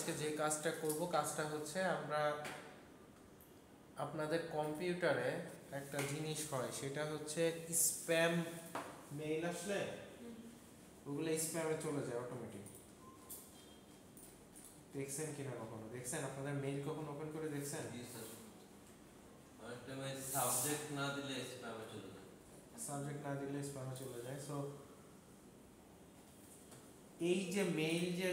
আজকে যে কাজটা করব কাজটা হচ্ছে আমরা আপনাদের কম্পিউটারে একটা জিনিস হয় সেটা হচ্ছে স্প্যাম মেইল আসলে ওগুলো স্প্যামে চলে যায় অটোমেটিক। দেখছেন কিনা কখনো? দেখছেন আপনাদের মেইল কখনো ওপেন করে দেখছেন? অনেকটা মেইল সাবজেক্ট না দিলে স্প্যামে চলে যায়। সাবজেক্ট না দিলে স্প্যামে চলে যায়। সো এই যে মেইল যে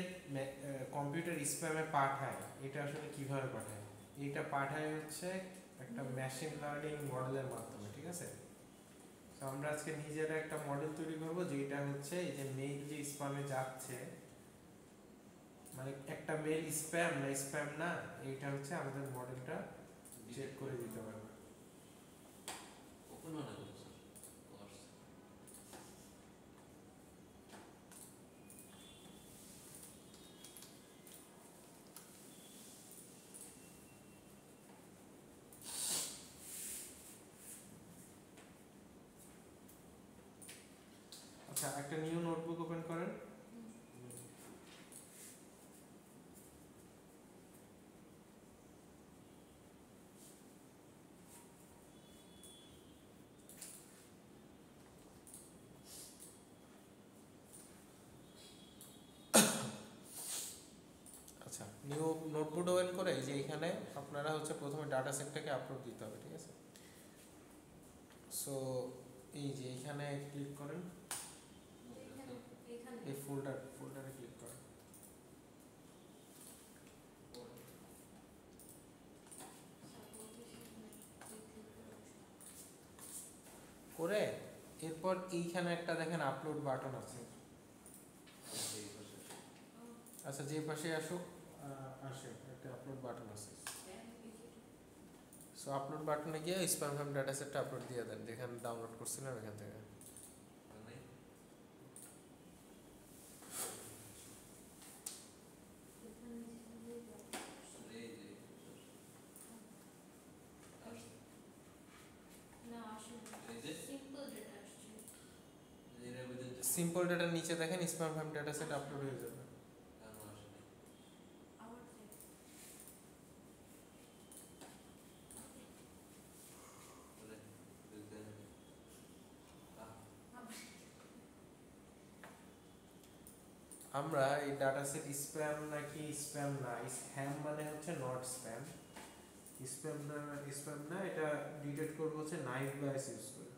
কম্পিউটার স্প্যামে পাঠায় এটা আসলে কিভাবে পাঠায়? এটা পাঠায় হচ্ছে একটা মেশিন লার্নিং মডেলের মাধ্যমে, ঠিক আছে? তো আমরা আজকে নিজেরা একটা মডেল তৈরি করব যেটা হচ্ছে এই যে মেইল যে স্প্যামে যাচ্ছে, মানে একটা মেইল স্প্যাম না স্প্যাম না, এইটা হচ্ছে আমাদের মডেলটা চেক করে দিতে পারবে। ওপেন মানে করছে আচ্ছা, একটা নিউ নোটবুক ওপেন করেন। আচ্ছা, নিউ নোটবুক ওপেন করে এই যে এখানে আপনারা হচ্ছে প্রথমে ডাটা সেটটাকে আপলোড দিতে হবে, ঠিক আছে? সো এই যে এখানে ক্লিক করেন, এই ফোল্ডারে ক্লিক করেন। করে এরপর এইখানে একটা দেখেন আপলোড বাটন আছে। আচ্ছা, যে পাশে আসুক আসে একটা আপলোড বাটন আছে। সো আপলোড বাটনে গিয়ে স্প্যাম ফ্যাম ডাটা সেটটা আপলোড দিয়ে দেন যেখানে ডাউনলোড করছিলেন ওখান থেকে। সিম্পল ডাটার নিচে দেখেন স্প্যাম ফ্যাম ডাটা সেট আপলোড হয়ে যাবে। আমরা এই ডাটা সেট স্প্যাম নাকি স্প্যাম না, স্প্যাম মানে হচ্ছে নট স্প্যাম, স্প্যাম না এটা ডিটেক্ট করবো হচ্ছে নাইভ বায়াস ইউজ করে।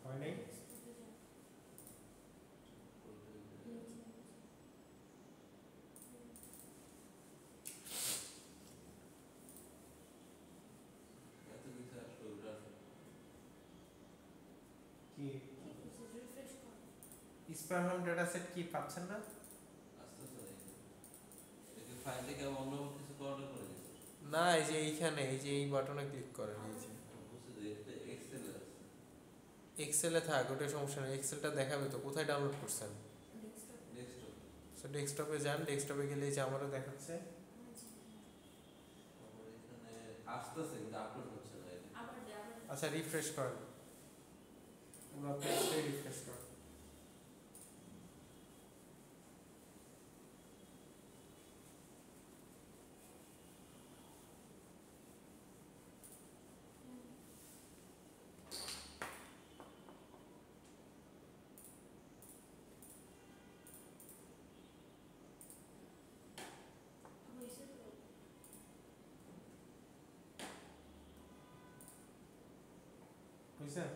হয় নাই? কি স্প্যাম ফ্যাম ডাটা সেট কি পাচ্ছেন না? না, এই যে এইখানে এই যে এই বাটনে ক্লিক করেন, এই যে এক্সেলে থাক, ওটা সমস্যা নেই, এক্সেলটা দেখাবে তো কোথায় ডাউনলোড করছেন। সো ডেস্কটপে যান, ডেস্কটপে গেলে এই যে আমারও দেখাচ্ছে। আচ্ছা, রিফ্রেশ করেন, পুরো পেজটাই রিফ্রেশ করেন। বুঝছেন?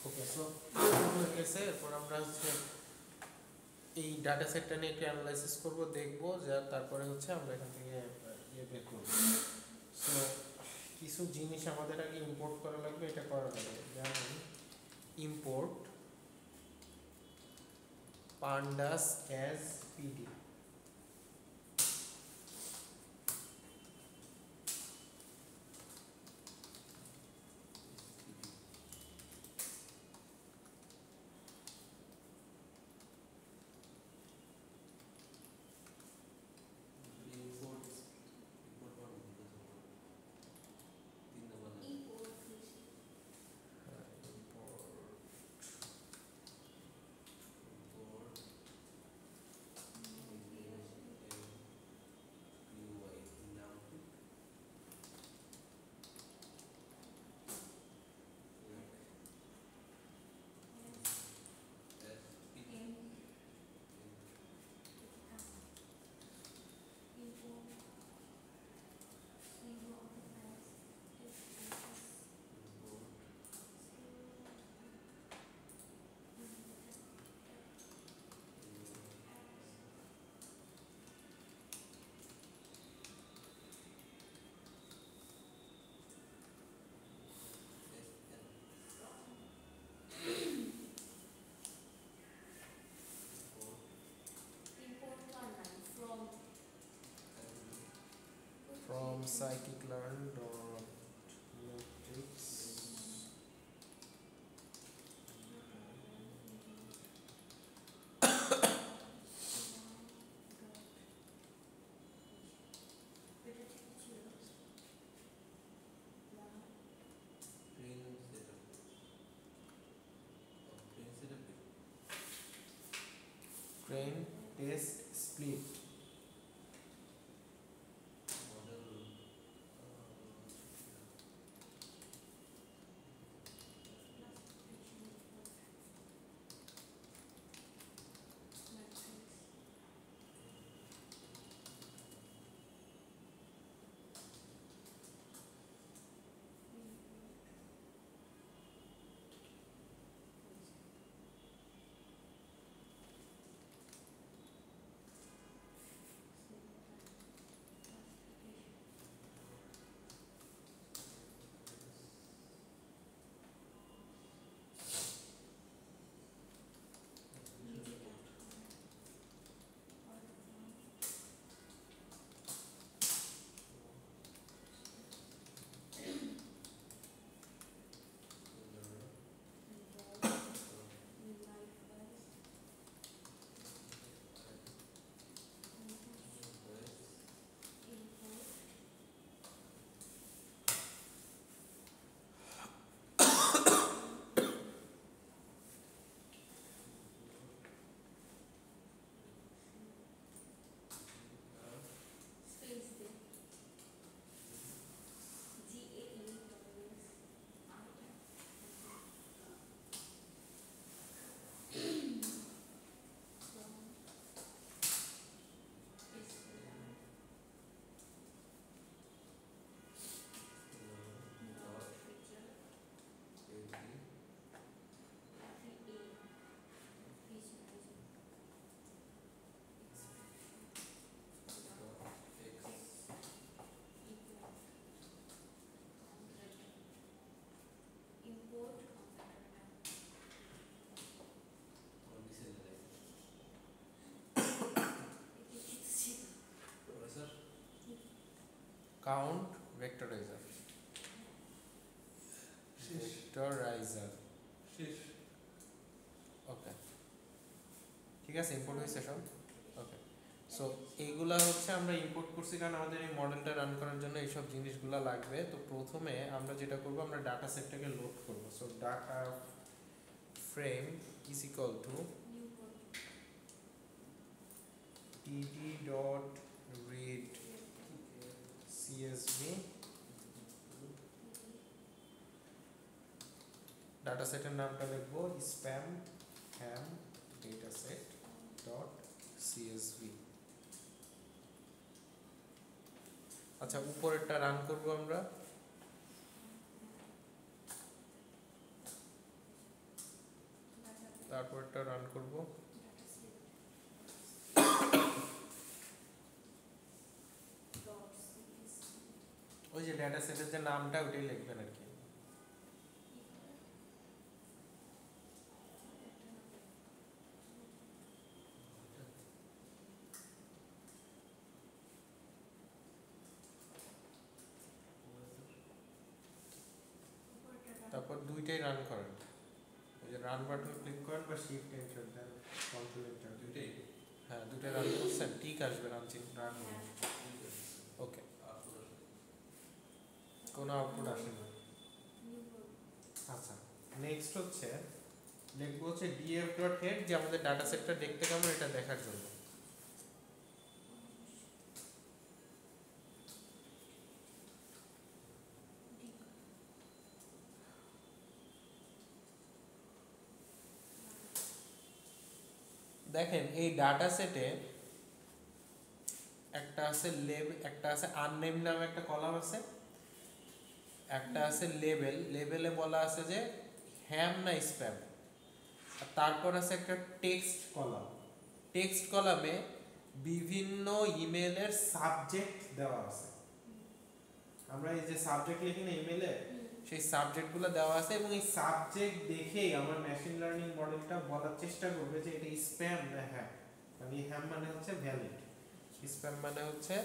ওকে, সো হয়ে গেছে। এরপর আমরা হচ্ছে এই ডাটা সেটটা নিয়ে একটু অ্যানালাইসিস করবো, দেখবো যা তারপরে হচ্ছে আমরা এখান থেকে ইয়ে বের করবো। সো কিছু জিনিস আমাদের আগে ইম্পোর্ট করা লাগবে, এটা করা লাগবে। যেমন import pandas as pd. From scikit-learn.metrics train test split. Count vectorizer. Vectorizer. ওকে, ঠিক আছে, ইম্পোর্ট হয়েছে সব। ওকে, সো এইগুলা হচ্ছে আমরা ইম্পোর্ট করছি কারণ আমাদের এই মডেলটা রান করার জন্য এইসব জিনিসগুলো লাগবে। তো প্রথমে আমরা যেটা করব, আমরা ডাটা সেটটাকে লোড করব। So data frame is equal two td.read csv data সেটের নামটা লিখব স্প্যাম হ্যাম ডেটাসেট ডট csv। আচ্ছা, উপরেরটা রান করব আমরা। তারপরটা রান করব। ওই যে ডাটা সেটের যে নামটা ওটাই লিখবেন আর কি। দুইটাই রান করেন, ওই যে রান বাটন ক্লিক করেন বা শিফট এন্টার দেন, কন্ট্রোল এন্টার, দুইটাই হ্যাঁ দুইটাই রান করছেন, ঠিক আসবে রান রান ওকে, কোনো আউটপুট আসে না। আচ্ছা নেক্সট হচ্ছে লিখবো হচ্ছে df.head, যে আমাদের ডাটা সেটটা দেখতে কেমন এটা দেখার জন্য। দেখেন এই ডাটা সেটে একটা আছে একটা আছে আননেম নামে একটা কলাম আছে, একটা আছে লেবেল, লেবেলে বলা আছে যে হ্যাম না স্প্যাম, আর তারপর আছে একটা টেক্সট কলাম, টেক্সট কলামে বিভিন্ন ইমেলের সাবজেক্ট দেওয়া আছে। আমরা এই যে সাবজেক্ট লিখি না ইমেলে, সেই সাবজেক্টগুলো দেওয়া আছে এবং এই সাবজেক্ট দেখেই আমার মেশিন লার্নিং মডেলটা বলার চেষ্টা করবে যে এটা স্প্যাম না হ্যাম। মানে হ্যাম মানে হচ্ছে ভ্যালিড, স্প্যাম মানে হচ্ছে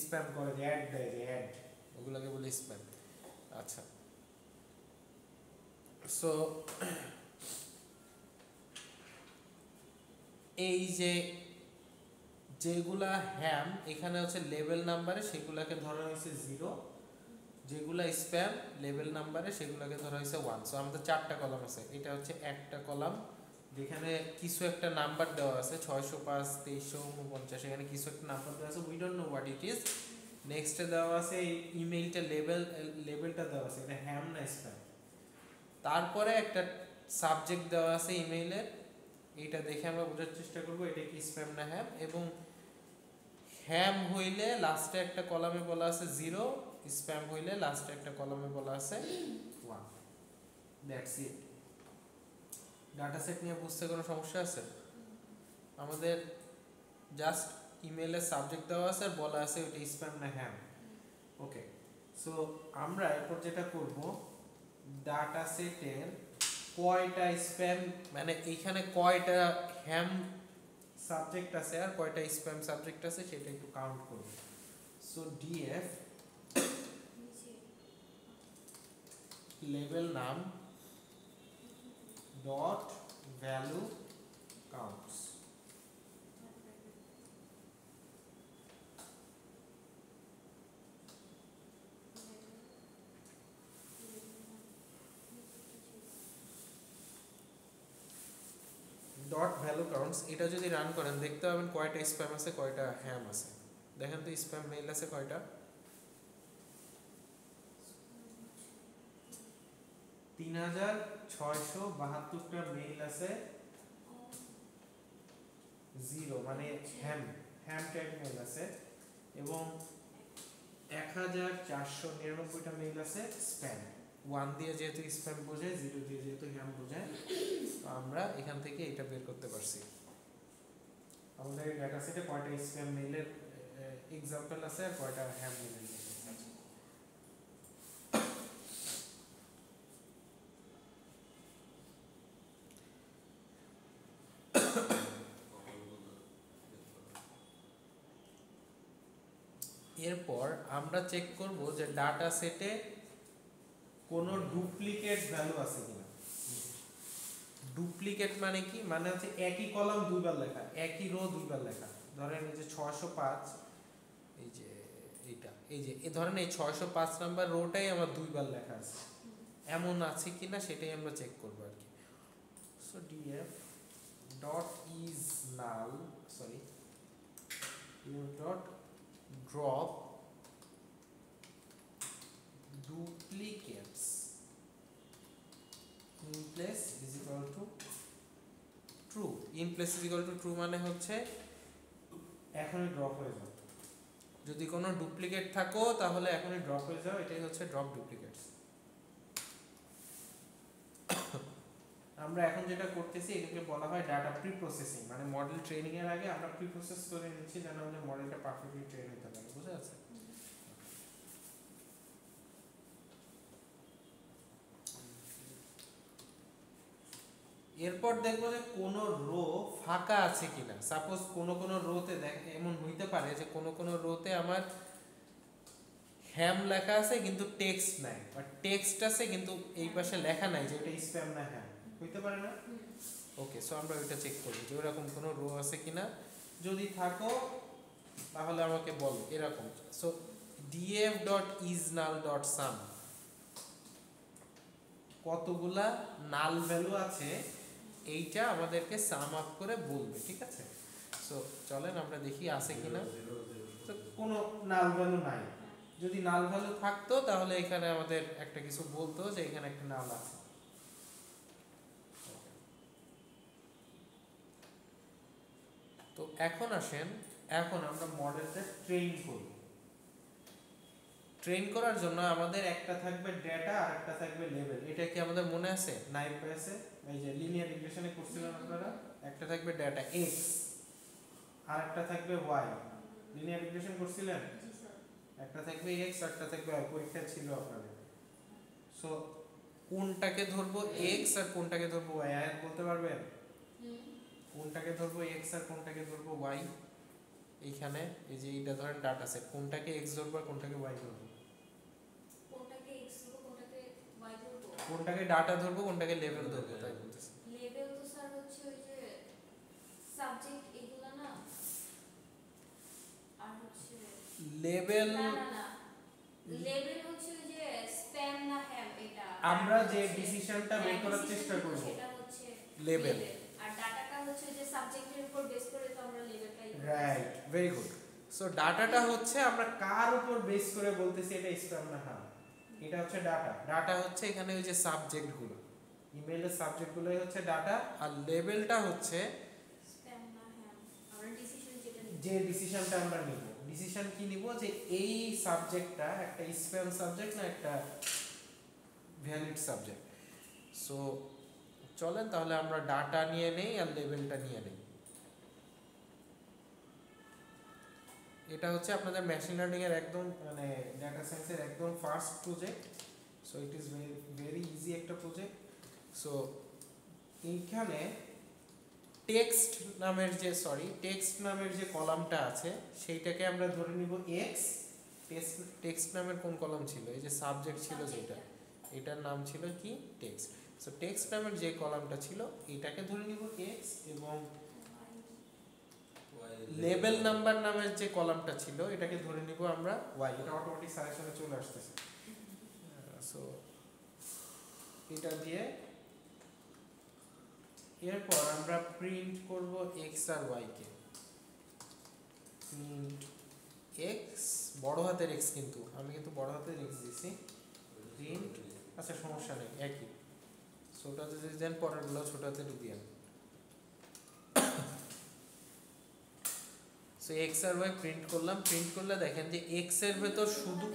স্প্যাম করে, যে অ্যাড দেয়, যে অ্যাড, ওগুলোকে বলে স্প্যাম। আচ্ছা সো এই যে যেগুলা হ্যাম এখানে হচ্ছে লেভেল নাম্বারে সেগুলাকে ধরা হয়েছে 0, যেগুলা স্প্যাম লেভেল নাম্বারে সেগুলাকে ধরা হয়েছে 1। সো আমাদের 4টা কলাম আছে, এটা হচ্ছে একটা কলাম যেখানে কিছু একটা নাম্বার দেওয়া আছে 605 2349, এখানে কিছু একটা নাম্বার দেওয়া আছে, we don't know what it is. নেক্সটে দেওয়া আছে এই ইমেইলটা লেভেলটা দেওয়া আছে, এটা হ্যাম না স্প্যাম। তারপরে একটা সাবজেক্ট দেওয়া আছে ইমেইলের, এটা দেখে আমরা বোঝার চেষ্টা করব এটা কি স্প্যাম না হ্যাম, এবং হ্যাম হইলে লাস্টে একটা কলামে বলা আছে 0, স্প্যাম হইলে লাস্টে একটা কলামে বলা আছে 1। That's it. ডাটা সেট নিয়ে বুঝতে কোনো সমস্যা আছে? আমাদের জাস্ট ইমেইলের সাবজেক্ট দেওয়া আছে আর বলা আছে ওটা স্প্যাম না হ্যাম। ওকে, সো আমরা এরপর যেটা করব, ডাটা সেটের কয়টা স্প্যাম, মানে এইখানে কয়টা হ্যাম সাবজেক্ট আছে আর কয়টা স্প্যাম সাবজেক্ট আছে সেটা একটু কাউন্ট করব। সো df লেভেল নাম dot value counts, dot value counts. এটা যদি রান করেন দেখতে পাবেন কয়টা স্প্যাম আছে কয়টা হ্যাম আছে। দেখেন তো স্প্যাম মেইল আছে কয়টা? 3672টা মেইল আছে 0, মানে হ্যাম ট্যাগ মেইল আছে, এবং 1499টা মেইল আছে স্প্যাম। 1 দিয়ে যেহেতু স্প্যাম বোঝায়, 0 দিয়ে যেহেতু হ্যাম বোঝায়, তো আমরা এখান থেকে এটা বের করতে পারছি। আমাদের ডাটা সেটে কয়টা স্প্যাম মেইলের এক্সাম্পল আছে আর কয়টা হ্যাম মেইলের আছে। এরপর আমরা চেক করব যে ডাটা সেটে কোনো ডুপ্লিকেট ভ্যালু আছে কিনা। ডুপ্লিকেট মানে কি? মানে হচ্ছে একই কলাম দুইবার লেখা, একই রো দুইবার লেখা। ধরেন এই যে 605, এই যে এইটা, এই যে ধরেন এই 605 নাম্বার রোটাই আমার দুইবার লেখা আছে, এমন আছে কিনা সেটাই আমরা চেক করব আর কি। So df dot is null, sorry df dot drop duplicates in place is equal to true. in place is equal to true মানে হচ্ছে এখনই ড্রপ হয়ে যাও, যদি কোনো ডুপ্লিকেট থাকো তাহলে এখনই ড্রপ হয়ে যাও, এটাই হচ্ছে ড্রপ ডুপ্লিকেটস। আমরা এখন যেটা করতেছি এটাকে বলা হয় ডাটা প্রি প্রসেসিং, মানে মডেল ট্রেনিং এর আগে আমরা প্রি প্রসেস করে নিচ্ছি যেন আমাদের মডেলটা পারফেক্টলি ট্রেন হতে পারে। বুঝা যাচ্ছে? এরপর দেখবো যে কোন রো ফাঁকা আছে কিনা। সাপোজ কোন রোতে এমন হইতে পারে যে কোন রোতে আমার হ্যাম লেখা আছে কিন্তু টেক্সট নাই, আর টেক্সট আছে কিন্তু এই পাশে লেখা নাই যে এটা স্প্যাম না হ্যাম, হইতে পারে না? ওকে, সো আমরা ওইটা চেক করব যে ওরকম কোনো রো আছে কিনা। যদি থাকো তাহলে আমাকে বলো এরকম। সো df.isNull.sum কতগুলা নাল ভ্যালু আছে এইটা আমাদেরকে সাম আপ করে বলবে, ঠিক আছে? সো চলেন আমরা দেখি আছে কিনা। তো কোনো নাল ভ্যালু নাই। যদি নাল ভ্যালু থাকতো তাহলে এখানে আমাদের একটা কিছু বলতো যে এখানে একটা নাল আছে। তো এখন আসেন, এখন আমরা মডেলটা ট্রেন করব। ট্রেন করার জন্য আমাদের একটা থাকবে ডেটা আর একটা থাকবে লেভেল। এটা কি আমাদের মনে আছে? নাইপ আছে, এই যে লিনিয়ার রিগ্রেশনে করছিলেন আপনারা। একটা থাকবে ডেটা x আর একটা থাকবে y, লিনিয়ার রিগ্রেশন করছিলেন। একটা থাকবে x আর একটা থাকবে y, পরীক্ষা ছিল আপনাদের। সো কোনটাকে ধরবো x আর কোনটাকে ধরবো y, আয়াত বলতে পারবেন? কোনটাকে ধরবো x আর কোনটাকে ধরবো y? এইখানে এই যে এইটা ধরেন ডাটা সেট, কোনটাকে x ধরবো আর কোনটাকে y ধরবো? কোনটাকে ডাটা ধরবো কোনটাকে লেভেল ধরবো তাই বলতেছি। লেভেল তো স্যার হচ্ছে ওই যে সাবজেক্ট এগুলা না, আর হচ্ছে লেভেল না না না, লেভেল হচ্ছে ওই যে স্প্যাম না হ্যাম, এটা আমরা যে ডিসিশনটা বের করার চেষ্টা করব সেটা হচ্ছে লেভেল, আর ডাটাটা হচ্ছে যে সাবজেক্টের উপর বেস করে তো আমরা লেভেলটাই রাইট, ভেরি গুড। সো ডাটাটা হচ্ছে আমরা কার উপর বেস করে বলতেছি এটা স্প্যাম না হ্যাম, এটা হচ্ছে ডাটা। ডাটা হচ্ছে এখানে ওই যে সাবজেক্টগুলো, ইমেইলের সাবজেক্টগুলোই হচ্ছে ডাটা, আর লেভেলটা হচ্ছে স্প্যাম না হ্যাম আমরা ডিসিশন যেটা নিই, যে ডিসিশনটা আমরা নিব। ডিসিশন কি নিব যে এই সাবজেক্টটা একটা স্প্যাম সাবজেক্ট না একটা ভ্যালিড সাবজেক্ট। সো চলেন তাহলে আমরা ডাটা নিয়ে নেই আর লেভেলটা নিয়ে নেই। এটা হচ্ছে আপনাদের মেশিন লার্নিং এর একদম মানে ডাটা সায়েন্সের একদম first project. So it is very easy একটা প্রজেক্ট। সো এইখানে টেক্সট নামের যে কলামটা আছে সেইটাকে আমরা ধরে নিব x। টেক্সট নামের কোন কলাম ছিল? এই যে সাবজেক্ট ছিল যেটা, এটার নাম ছিল কি? টেক্সট। সো টেক্সট নামের যে কলামটা ছিল এটাকে ধরে নিব x, এবং লেভেল নাম্বার নামের যে কলামটা ছিল এটাকে ধরে নিব আমরা y। এটা অটোমেটিক সাজেশনে চলে আসতেছে। সো এটা দিয়ে এরপর আমরা প্রিন্ট করব x আর y কে। প্রিন্ট x, বড় হাতের x, কিন্তু আমি কিন্তু বড় হাতের x দিছি। প্রিন্ট, আচ্ছা সমস্যা নেই, একই। ছোট হাতে যদি দেন পরেরগুলো ছোট হাতে দিবেন। সো x আর y প্রিন্ট করলাম। প্রিন্ট করলে দেখেন যে x এর ভেতর শুধু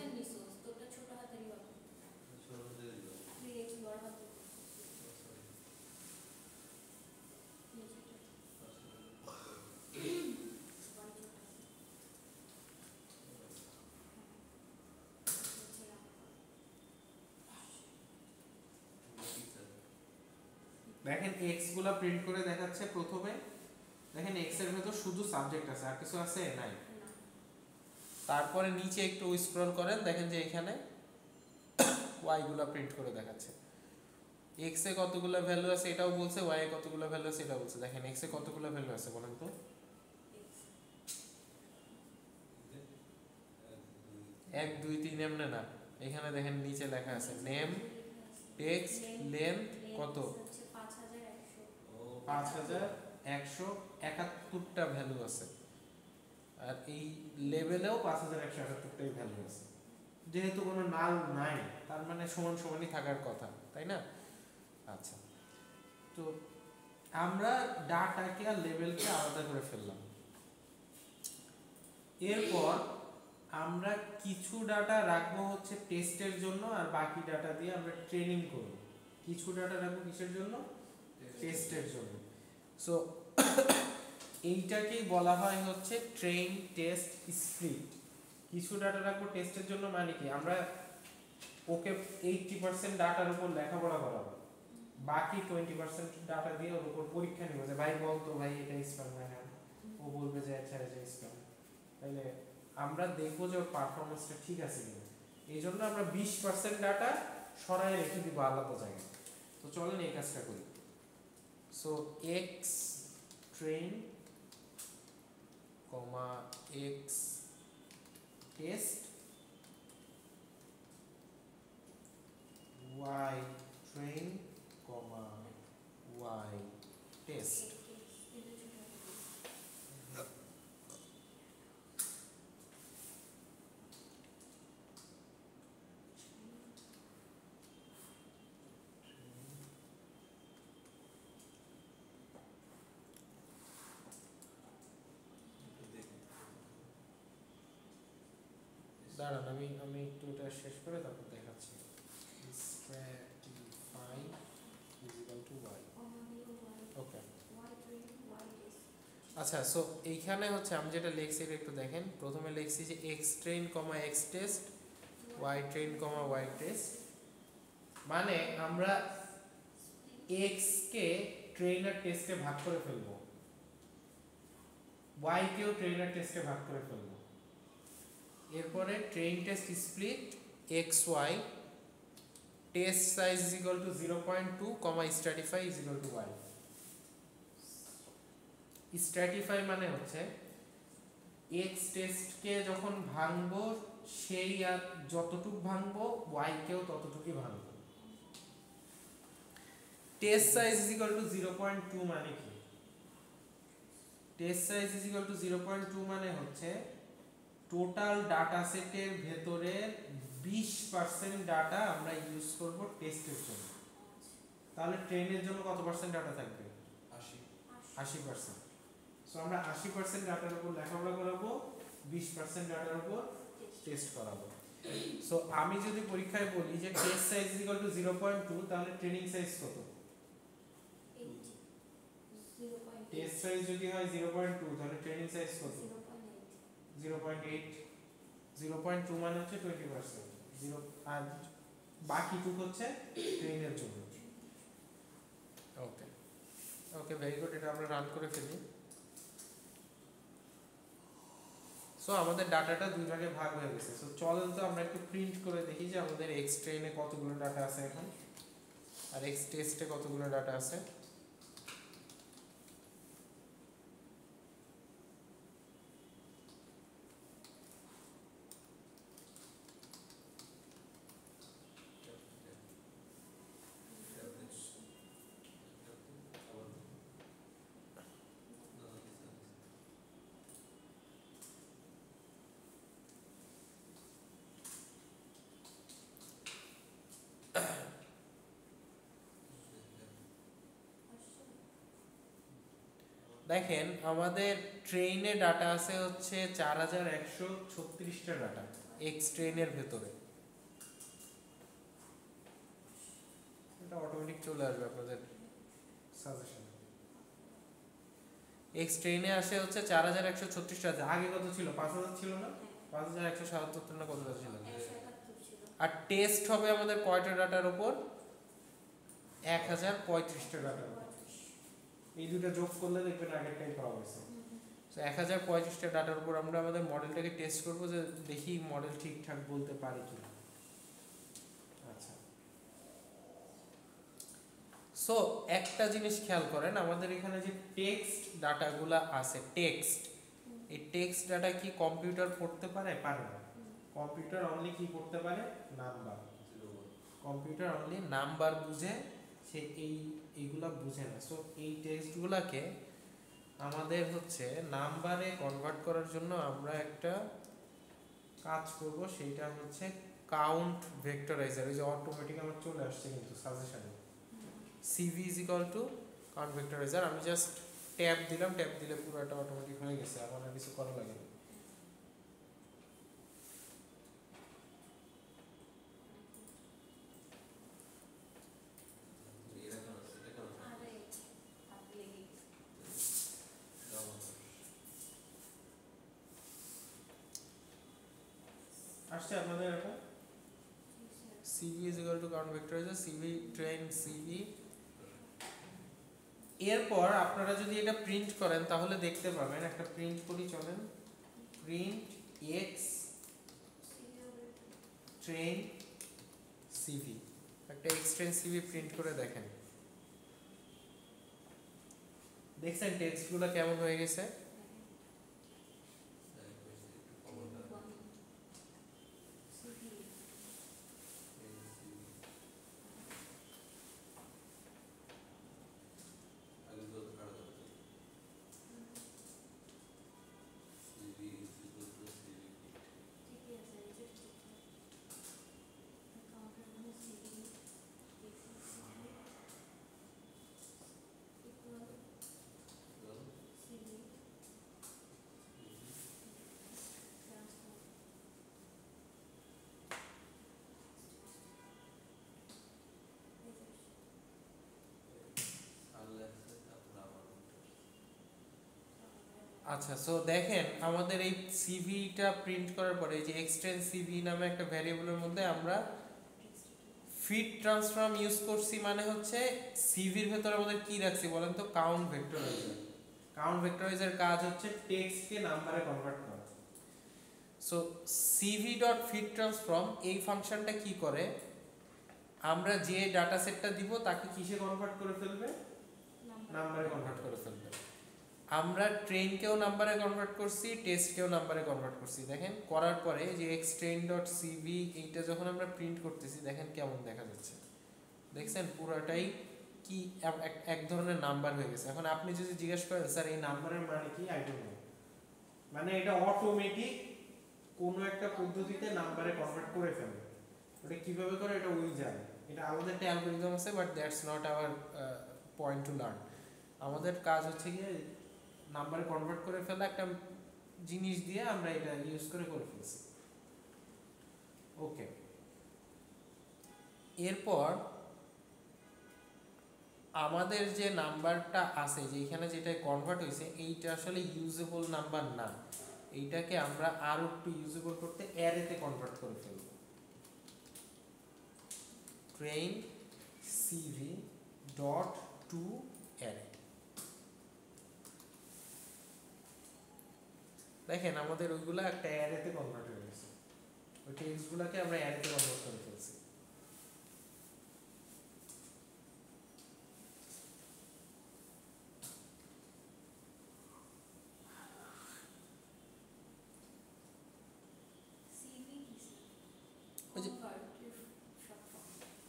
তোটা ছোট হাতেরই হবে, তুই x বড় হাতে দেখেন x গুলা প্রিন্ট করে দেখাচ্ছে। প্রথমে দেখেন x এর ভেতর শুধু সাবজেক্ট আছে, আর কিছু আছে নাই। তারপরে নিচে একটু স্ক্রল করেন, দেখেন যে এখানে y গুলা প্রিন্ট করে দেখাচ্ছে। x এ কতগুলো ভ্যালু আছে এটাও বলছে, y এ কতগুলো ভ্যালু আছে এটাও বলছে। দেখেন x এ কতগুলো ভ্যালু আছে বলেন তো? 1 2 3 এমনে না, এখানে দেখেন নিচে লেখা আছে নেম, টেক্সট, লেন্থ কত? 5171টা ভ্যালু আছে। আর এই লেভেলেও 5171টাই ভ্যালু আছে। যেহেতু কোনো নাল নাই তার মানে সমান সমানই থাকার কথা, তাই না? আচ্ছা, তো আমরা ডাটাকে আর লেভেলকে আলাদা করে ফেললাম। এরপর আমরা কিছু ডাটা রাখবো হচ্ছে টেস্টের জন্য, আর বাকি ডাটা দিয়ে আমরা ট্রেনিং করব। কিছু ডাটা রাখবো কিসের জন্য? টেস্টের জন্য। সো এইটাকেই বলা হয় হচ্ছে ট্রেন টেস্ট স্প্লিট। কিছু ডাটা রাখবো টেস্টের জন্য, মানে কি আমরা ওকে 80% ডাটার উপর লেখাপড়া করাবো, বাকি 20% ডাটা দিয়ে ওর উপর পরীক্ষা নিব যে ভাই বলতো ভাই এটা স্প্যাম না হ্যাঁ, ও বলবে যে আচ্ছা এটা স্প্যাম। তাইলে আমরা দেখবো যে ওর পারফরমেন্সটা ঠিক আছে কিনা। এই জন্য আমরা 20% ডাটা সরাই রেখে দিব আলাদা জায়গায়। তো চলেন এই কাজটা করি। So x train comma x test y train কমা y টেস্ট। দাঁড়ান আমি একটু এটা শেষ করে তারপর দেখাচ্ছি। Stratify is equal to y. ওকে আচ্ছা, সো এইখানে হচ্ছে আমি যেটা লিখছি এটা একটু দেখেন। প্রথমে লিখছি যে x train comma x test Y train কমা ওয়াই টেস্ট, মানে আমরা এক্স কে ট্রেনার টেস্টে ভাগ করে ফেলবো, ওয়াই কেও ট্রেনার টেস্টে ভাগ করে ফেলবো। এরপরে train test split X Y test size is equal to 0.2 comma stratify is equal to Y. Stratify মানে হচ্ছে এক্স টেস্টকে যখন ভাঙবো সেই আর যতটুকু ভাঙবো ওয়াই কেও ততটুকুই ভাঙবো। Test size is equal to 0.2 মানে কি? Test size is equal to 0.2 মানে হচ্ছে টোটাল ডাটা সেটের ভেতরে 20% ডাটা আমরা ইউজ করব টেস্টের জন্য। তাহলে ট্রেনের জন্য কত পার্সেন্ট ডাটা থাকবে? 80%। সো আমরা 80% ডাটার উপর লেখাপড়া করাবো, 20% ডাটার উপর টেস্ট করাবো। সো আমি যদি পরীক্ষায় বলি যে test size is equal to 0.2, তাহলে ট্রেনিং সাইজ কত? টেস্ট সাইজ যদি হয় 0.2 তাহলে ট্রেনিং সাইজ কত? 0.8। 0.2 মানে হচ্ছে 20%, 0 আর বাকিটুকু হচ্ছে ট্রেনের জন্য। ওকে ওকে, ভেরি গুড। এটা আমরা রান করে ফেলি। সো আমাদের ডাটাটা দুই ভাগে ভাগ হয়ে গেছে। সো চলেন তো আমরা একটু প্রিন্ট করে দেখি যে আমাদের এক্স ট্রেনে কতগুলো ডাটা আছে এখন আর এক্স টেস্টে কতগুলো ডাটা আছে। দেখেন আমাদের ট্রেনে ডাটা আছে হচ্ছে 4136টা ডাটা এক্স ট্রেনের ভেতরে। এটা অটোমেটিক চলে আসবে আপনাদের সাজেশনে। এক্স ট্রেনে আসে হচ্ছে 4136টা। আগে কত ছিল? 5000 ছিল না? 5177 না কত ছিল? আর টেস্ট হবে আমাদের কয়টা ডাটার উপর? 1035টা ডাটার উপর। এই দুটো যোগ করলে দেখবেন আগেরটাই পাওয়া গেছে। সো 1035টা ডাটার উপর আমরা আমাদের মডেলটাকে টেস্ট করব যে দেখি মডেল ঠিকঠাক বলতে পারে কি। আচ্ছা, সো একটা জিনিস খেয়াল করেন, আমাদের এখানে যে টেক্সট ডাটাগুলা আছে, টেক্সট, এই টেক্সট ডাটা কি কম্পিউটার পড়তে পারে? পারে না। কম্পিউটার অনলি কি পড়তে পারে? নাম্বার। কম্পিউটার অনলি নাম্বার বুঝে, সে এইগুলা বুঝে না। সো এই টেক্সটগুলোকে আমাদের হচ্ছে নাম্বারে কনভার্ট করার জন্য আমরা একটা কাজ করব, সেইটা হচ্ছে কাউন্ট ভেক্টরাইজার। এই যে অটোমেটিক আমার চলে আসছে কিন্তু সাজেশনে CV is equal to count vectorizer. আমি জাস্ট ট্যাব দিলাম, ট্যাব দিলে পুরোটা অটোমেটিক হয়ে গেছে, আমার আর কিছু করা লাগে না। আসছে আপনাদের এরকম CV is equal to count vectorizer, CV train CV. এরপর আপনারা যদি এটা প্রিন্ট করেন তাহলে দেখতে পাবেন, একটা প্রিন্ট করি চলেন। প্রিন্ট এক্স ট্রেন সিভি, একটা এক্সট্রেন সিভি প্রিন্ট করে দেখেন, দেখছেন টেক্সটগুলো কেমন হয়ে গেছে? আচ্ছা, সো দেখেন আমাদের এই সিভিটা প্রিন্ট করার পরে এই যে এক্সটেন্ড সিভি নামে একটা ভ্যারিয়েবলের মধ্যে আমরা ফিট ট্রান্সফর্ম ইউজ করছি, মানে হচ্ছে সিভির ভেতরে আমাদের কি রাখছি বলেন তো? Count vectorizer. কাউন্ট ভেক্টরাইজার কাজ হচ্ছে টেক্সটকে নাম্বারে কনভার্ট করা। So CV dot fit transform এই ফাংশনটা কি করে, আমরা যে ডাটা সেটটা দিব তাকে কিসে কনভার্ট করে ফেলবে? নাম্বারে কনভার্ট করে ফেলবে। আমরা ট্রেনকেও নাম্বারে কনভার্ট করছি, টেস্টকেও নাম্বারে কনভার্ট করছি। দেখেন করার পরে যে এক্সট্রেন ডট সিভি এইটা যখন আমরা প্রিন্ট করতেছি দেখেন কেমন দেখা যাচ্ছে, দেখছেন পুরোটাই কি এক ধরনের নাম্বার হয়ে গেছে। এখন আপনি যদি জিজ্ঞেস করেন স্যার এই নাম্বারের মানে কি, আই ডোন্ট নো, মানে এটা অটোমেটিক কোনো একটা পদ্ধতিতে নাম্বারে কনভার্ট করে ফেলে। ওটা কিভাবে করে এটা ওই জানে, এটা আমাদের একটা অ্যালগরিদম আছে, but that's not our point to learn. আমাদের কাজ হচ্ছে গিয়ে নাম্বারে কনভার্ট করে ফেলা একটা জিনিস দিয়ে আমরা এটা ইউজ করে ফেলছি। ওকে, এরপর আমাদের যে নাম্বারটা আছে যে এখানে যেটা কনভার্ট হয়েছে এইটা আসলে ইউজেবল নাম্বার না, এইটাকে আমরা আরো একটু ইউজেবল করতে অ্যারেতে কনভার্ট করে ফেলব। Train CV dot to array. দেখেন আমাদের ওইগুলা একটা অ্যারেতে কনভার্ট হয়ে গেছে, ওই টেক্সটগুলোকে আমরা অ্যারেতে কনভার্ট করে ফেলছি।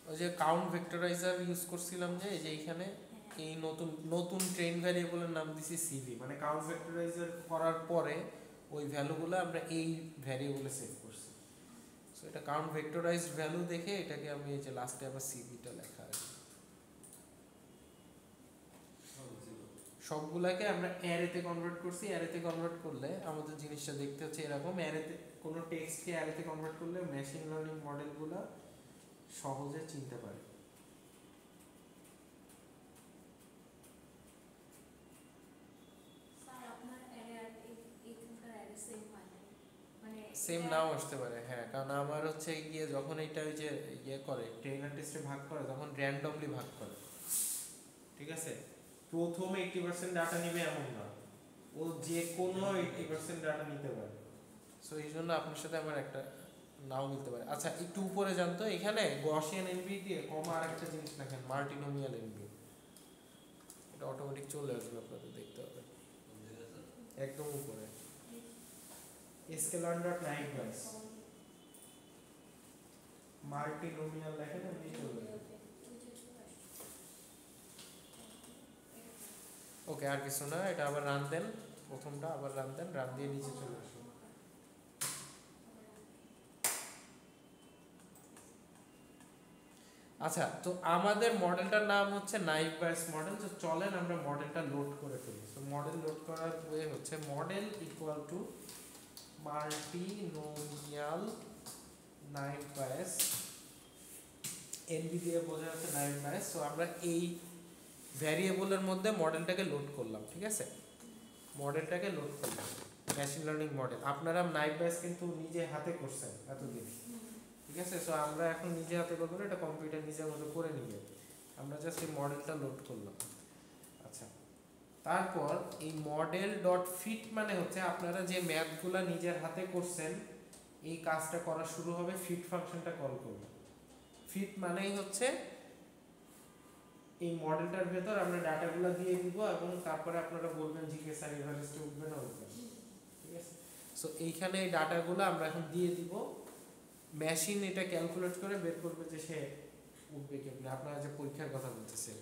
ওই যে কাউন্ট ভেক্টরাইজার ইউজ করছিলাম যে এই যে এইখানে এই নতুন নতুন ট্রেন ভ্যারিয়েবলের নাম দিছি সিভি, মানে কাউন্ট ভেক্টরাইজার করার পরে ওই ভ্যালুগুলো আমরা এই ভ্যারিয়েবলে সেভ করছি। সো এটা কাউন্ট ভেক্টরাইজড ভ্যালু দেখে এটাকে আমি এই যে লাস্টে আবার সিভিটা লেখা আছে, সবগুলাকে আমরা অ্যারেতে কনভার্ট করছি। অ্যারেতে কনভার্ট করলে আমাদের জিনিসটা দেখতে হচ্ছে এরকম। অ্যারেতে কোনো টেক্সটকে অ্যারেতে কনভার্ট করলে মেশিন লার্নিং মডেলগুলো সহজে চিনতে পারে। সেম নাও আসতে পারে, হ্যাঁ, কারণ আমার হচ্ছে গিয়ে যখন এটা ওই যে ইয়ে করে ট্রেনার টেস্টে ভাগ করে তখন র্যান্ডমলি ভাগ করে, ঠিক আছে? প্রথম 80% ডাটা নিবে এমন না, ও যে কোনো 80% ডাটা নিতে পারে। সো এই জন্য আপনার সাথে আমার একটা নাও মিলতে পারে। আচ্ছা একটু উপরে জানতো এখানে গসিয়ান এনভি দিয়ে কমা আর একটা জিনিস লেখেন মাল্টিনোমিয়াল এনভি, এটা অটোমেটিক চলে আসবে, আপনাদের দেখতে হবে একদম উপরে স্কেলার ডট নাইট বাইস মাল্টিনোমিয়াল লেখেন এমনি চলে যাবে। ওকে, আর কিছু না, এটা আবার রান দেন, প্রথমটা আবার রান দেন, রান দিয়ে নিচে চলে আসুন। আচ্ছা, তো আমাদের মডেলটার নাম হচ্ছে নাইভ বাইস মডেল। তো চলেন আমরা মডেলটা লোড করে ফেলি। তো মডেল লোড করার ওয়ে হচ্ছে model equal to multinomial naive Bayes, NV দিয়ে বোঝা যাচ্ছে নাইভ বাইস। সো আমরা এই ভ্যারিয়েবলের মধ্যে মডেলটাকে লোড করলাম, ঠিক আছে? মডেলটাকে লোড করলাম, মেশিন লার্নিং মডেল। আপনারা নাইভ বাইস কিন্তু নিজে হাতে করছেন এতদিন, ঠিক আছে? সো আমরা এখন নিজে হাতে করবো না, এটা কম্পিউটার নিজের মতো করে নিবে। আমরা জাস্ট এই মডেলটা লোড করলাম। আচ্ছা, তারপর এই মডেল ডট ফিট মানে হচ্ছে আপনারা যে ম্যাথগুলা নিজের হাতে করছেন এই কাজটা করা শুরু হবে, ফিট ফাংশনটা কল করবে। ফিট মানেই হচ্ছে এই মডেলটার ভেতর আমরা ডাটাগুলো দিয়ে দিব এবং তারপরে আপনারা বলবেন জিকে স্যার এভারেস্টে উঠবে না উঠবে না, ঠিক আছে। সো এইখানে এই ডাটাগুলো আমরা এখন দিয়ে দিব, মেশিন এটা ক্যালকুলেট করে বের করবে যে সে উঠবে কেমনি, আপনারা যে পরীক্ষার কথা বলতেছেন।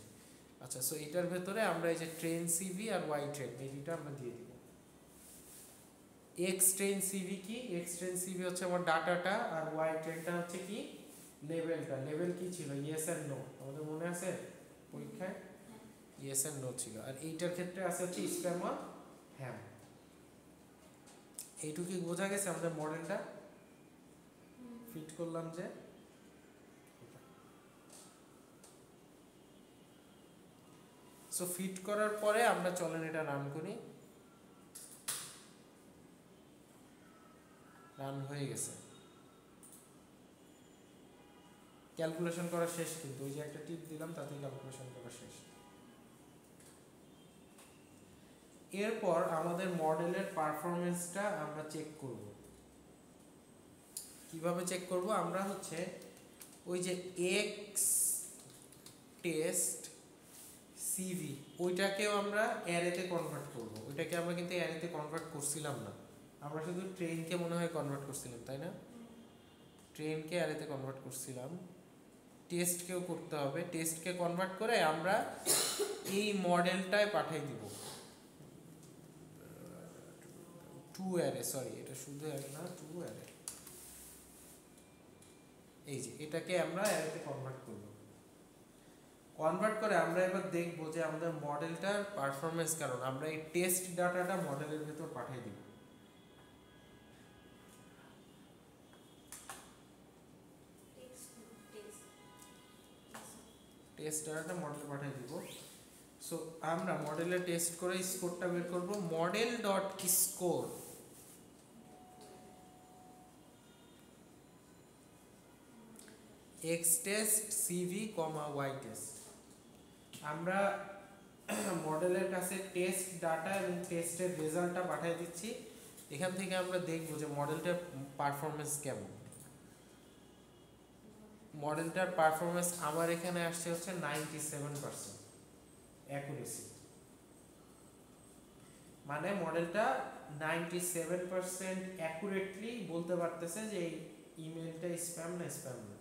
আচ্ছা, সো এটার ভেতরে আমরা এই যে ট্রেন সিভি আর ওয়াই ট্রেন এই দুইটা আমরা দিয়ে দিব। এক্স ট্রেন সিভি কি, এক্স ট্রেন সিভি হচ্ছে আমার ডাটাটা, আর ওয়াই ট্রেনটা হচ্ছে কি লেভেলটা। লেভেল কি ছিল, ইয়েস এন্ড নো, আমাদের মনে আছে পরীক্ষায় ইয়েস এন্ড নো ছিল। আর এইটার ক্ষেত্রে আছে হচ্ছে স্প্যাম আর হ্যাম। এইটুকু বোঝা গেছে আমাদের মডেলটা ফিট করলাম যে। সো ফিট করার পরে আমরা চলেন এটা রান করি। রান হয়ে গেছে, ক্যালকুলেশন করা শেষ, কিন্তু ওই যে একটা টিপ দিলাম তাতে ক্যালকুলেশন করা শেষ। এরপর আমাদের মডেলের পারফরমেন্সটা আমরা চেক করব। কিভাবে চেক করব, আমরা হচ্ছে ওই যে এক্স টেস্ট সিভি ওইটাকেও আমরা অ্যারেতে কনভার্ট করব। ওইটাকে আমরা কিন্তু অ্যারেতে কনভার্ট করছিলাম না, আমরা শুধু ট্রেনকে মনে হয় কনভার্ট করছিলাম, তাই না? ট্রেনকে অ্যারেতে কনভার্ট করছিলাম, টেস্টকেও করতে হবে। টেস্টকে কনভার্ট করে আমরা এই মডেলটায় পাঠিয়ে দিব টু অ্যারে, সরি এটা শুধু অ্যারে না, টু অ্যারে। এই যে এটাকে আমরা অ্যারেতে কনভার্ট করব। কনভার্ট করে আমরা এবার দেখব যে আমাদের মডেলটার পারফরমেন্স কেমন। আমরা এই টেস্ট ডাটাটা মডেলের ভিতর পাঠিয়ে দিব। টেস্ট ডাটাটা মডেলে পাঠিয়ে দিব। সো আমরা মডেলে টেস্ট করে স্কোরটা বের করব। Model dot score X test CV comma Y test. আমরা মডেলের কাছে টেস্ট ডাটা এবং টেস্টের রেজাল্টটা পাঠিয়ে দিচ্ছি। এখান থেকে আমরা দেখব যে মডেলটার পারফরমেন্স কেমন। মডেলটার পারফরমেন্স আমার এখানে আসছে হচ্ছে 97% অ্যাকুরেসি, মানে মডেলটা 97% অ্যাকুরেটলি বলতে পারতেছে যে এই ইমেলটা স্প্যাম না স্প্যাম না।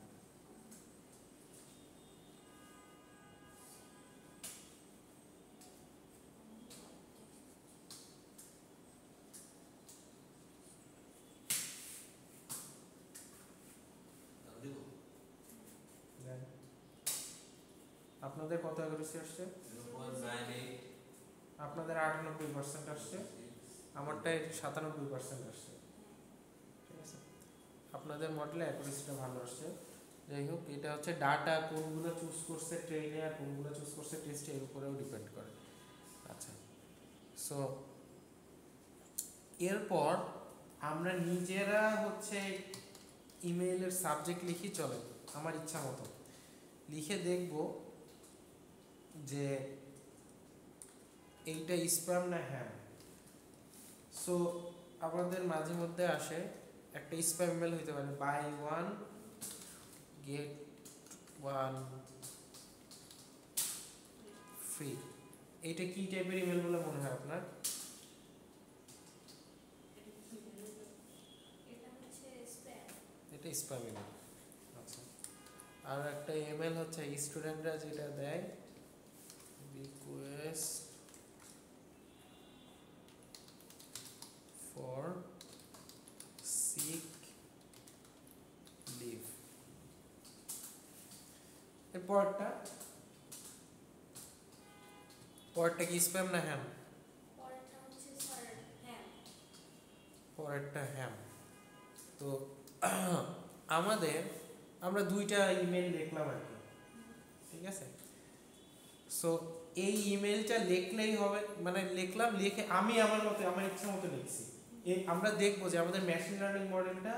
আপনাদের কত অ্যাকুরেসি আসছে? আপনাদের 98% আসছে, আমারটা 97% আসছে, ঠিক আছে। আপনাদের মডেলে অ্যাকুরেসিটা ভালো আসছে। যাই হোক, এটা হচ্ছে ডাটা কোনগুলো চুজ করছে ট্রেনে আর কোনগুলো চুজ করছে টেস্টে, এর উপরেও ডিপেন্ড করে। আচ্ছা, সো এরপর আমরা নিজেরা হচ্ছে ইমেইলের সাবজেক্ট লিখি, চলে আমার ইচ্ছা মতো লিখে দেখব যে এইটা স্প্যাম না হ্যাঁ। সো আমাদের মাঝে মধ্যে আসে একটা স্প্যাম মেল হইতে পারে, buy one get one free. এইটা কি টাইপের ইমেল বলে মনে হয় আপনার? এটা স্প্যাম ইমেল। আচ্ছা, আর একটা ইমেল হচ্ছে স্টুডেন্টরা যেটা দেয়, রিকোয়েস্ট ফর সিক লিভ। পরেরটা কি স্প্যাম না হ্যাম? পরেরটা হ্যাম। তো আমরা দুইটা ইমেল লিখলাম আর কি, ঠিক আছে। সো এই ইমেলটা লিখলেই হবে, মানে লিখলাম, লিখে আমি আমার মতো আমার ইচ্ছা মতো লিখছি। আমরা দেখবো যে আমাদের মেশিন লার্নিং মডেলটা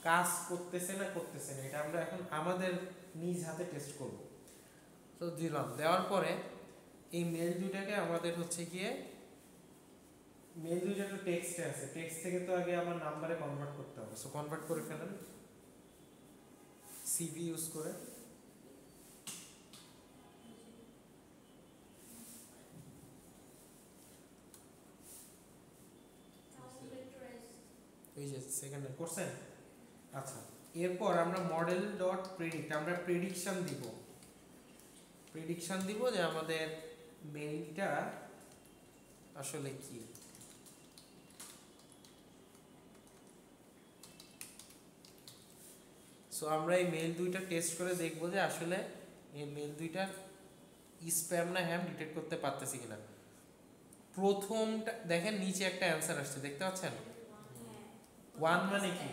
কাজ করতেছে না করতেছে না, এটা আমরা এখন আমাদের নিজ হাতে টেস্ট করব। তো দিলাম, দেওয়ার পরে এই মেল দুটাকে আমাদের হচ্ছে গিয়ে মেল দুইটা তো টেক্সটে আছে, টেক্সট থেকে তো আগে আমার নাম্বারে কনভার্ট করতে হবে। সো কনভার্ট করে ফেলেন সিভি ইউজ করে। এই যে সেকেন্ডে করছেন। আচ্ছা, এরপর আমরা মডেল ডট প্রেডিক্ট আমরা প্রেডিকশন দিব। প্রেডিকশন দিব যে আমাদের মেইলটা আসলে কি। সো আমরা এই মেইল দুইটা টেস্ট করে দেখব যে আসলে এই মেইল দুইটা স্প্যাম না হ্যাম ডিটেক্ট করতে পারতেছি কিনা। প্রথমটা দেখেন নিচে একটা অ্যান্সার আসছে, দেখতে পাচ্ছেন? ওয়ান মানে কি?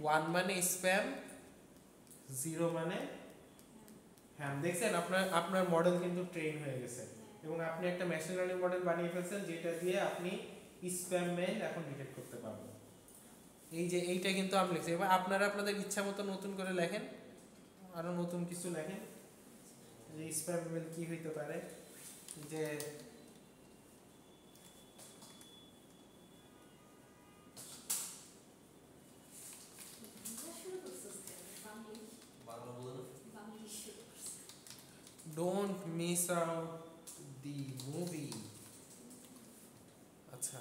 ওয়ান মানে স্প্যাম, জিরো মানে হ্যাম। দেখছেন আপনার মডেল কিন্তু ট্রেন হয়ে গেছে এবং আপনি একটা মেশিন লার্নিং মডেল বানিয়ে ফেলছেন যেটা দিয়ে আপনি স্প্যাম মেইল এখন ডিটেক্ট করতে পারবেন। এই যে এইটা কিন্তু আমি লিখছি। এবার আপনারা আপনাদের ইচ্ছা মতো নতুন করে লেখেন, আরো নতুন কিছু লেখেন যে স্প্যাম মেইল কি হইতে পারে। যে বাংলা বলে না? Don't miss out the movie. আচ্ছা,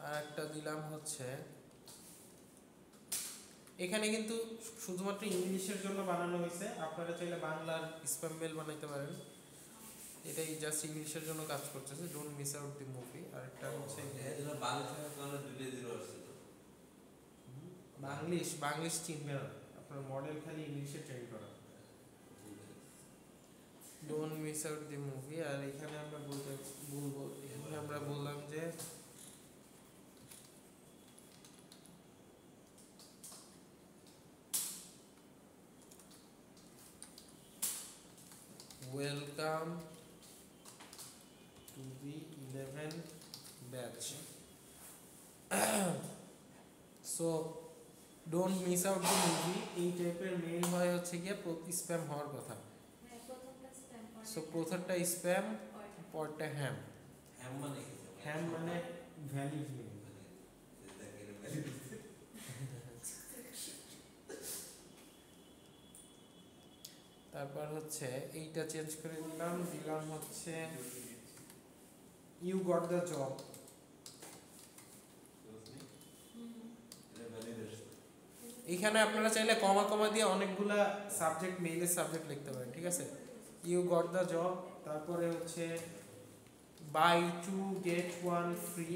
আর একটা দিলাম হচ্ছে এখানে কিন্তু শুধুমাত্র ইংলিশের জন্য বানানো হয়েছে, আপনারা চাইলে বাংলার স্প্যাম মেল বানাইতে পারেন। এটাই জাস্ট ইংলিশের জন্য কাজ করতেছে, don't miss out the movie. আর একটা হচ্ছে এজন্য বাংলা কারণে দুটো জিরো আসছে তো। বাংলিশ চিনবে না, আপনার মডেল খালি ইংলিশে ট্রেন করা। Don't miss out the movie. আর এখানে আমরা বলবো, এখানে আমরা বললাম যে welcome to the 11th batch. So don't miss out the movie এই টাইপের মেইল হয় হচ্ছে গিয়ে স্প্যাম হওয়ার কথা। সো প্রথমটা স্প্যাম, পরটা হ্যাম। হ্যাম মানে কি? হ্যাম মানে ভ্যালিড মেইল। তারপর হচ্ছে এইটা চেঞ্জ করে দিলাম হচ্ছে ইউ গট দ্য জব। এখানে আপনারা চাইলে কমা কমা দিয়ে অনেকগুলা সাবজেক্ট, মেইলের সাবজেক্ট লিখতে পারেন, ঠিক আছে? ইউ গট দ্য জব, তারপরে হচ্ছে buy two get one free,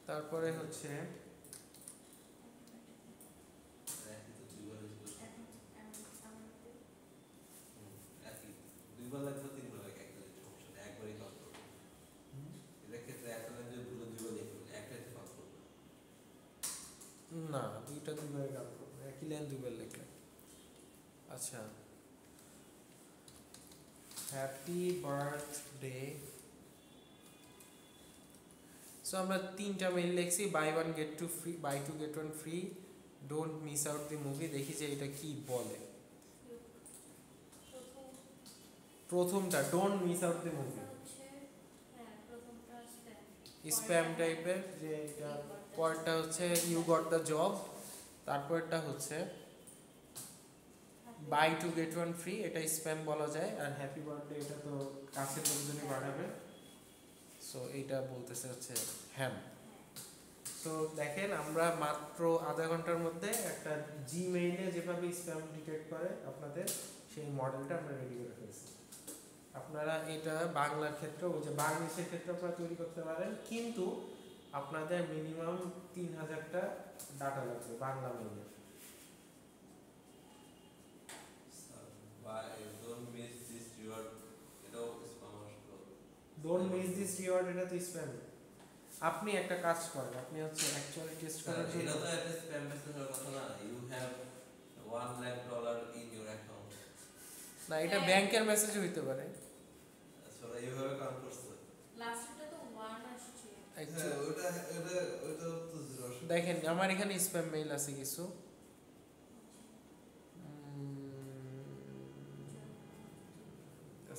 তারপরে হচ্ছে দুইবার লাগবে তিনবার লাগে, একটা সমস্যা নেই, একবারই কাজ করবে। এদের ক্ষেত্রে একটা লাগবে দুটো দুইবার লিখবে, একটাই কাজ করবে না, দুইটা দুইবার কাজ করবে, একই লাইন দুইবার লিখলে। আচ্ছা, হ্যাপি বার্থডে। সো আমরা তিনটা মেইল লিখছি, buy one get two free, buy two get one free, don't miss out the movie. দেখি যে এটা কি বলে। প্রথমটা don't miss out the movie spam টাইপের, যে এটা। পরেরটা হচ্ছে ইউ গট দ্য জব, তারপরটা হচ্ছে buy two get one free, এটা স্প্যাম বলা যায়। আর হ্যাপি বার্থডে এটা তো কাছের লোকজনই বাড়াবে, সো এইটা বলতেছে হচ্ছে হ্যাম। সো দেখেন আমরা মাত্র আধা ঘন্টার মধ্যে একটা জিমেইলে যেভাবে স্প্যাম ডিটেক্ট করে আপনাদের সেই মডেলটা আমরা রেডি করে ফেলছি। আপনারা এটা বাংলার ক্ষেত্রে, ওই যে বাংলাদেশের ক্ষেত্রে আপনারা তৈরি করতে পারেন, কিন্তু আপনাদের মিনিমাম 3000টা ডাটা লাগবে বাংলা মেইলের। ডোন্ট মিস দিস রিওয়ার্ড, এটা তো স্প্যাম। আপনি একটা কাজ করেন, আপনি হচ্ছে অ্যাকচুয়ালি টেস্ট করার জন্য এটা তো একটা স্প্যাম মেসেজের কথা না। You have $1,00,000 in your account. না, এটা ব্যাংকের মেসেজ হইতে পারে। আসলে এইভাবে কাম করছে। লাস্টটা তো 1 আসছে। হ্যাঁ, ওটা তো জিরো আসে। দেখেন আমার এখানে স্প্যাম মেইল আছে কিছু।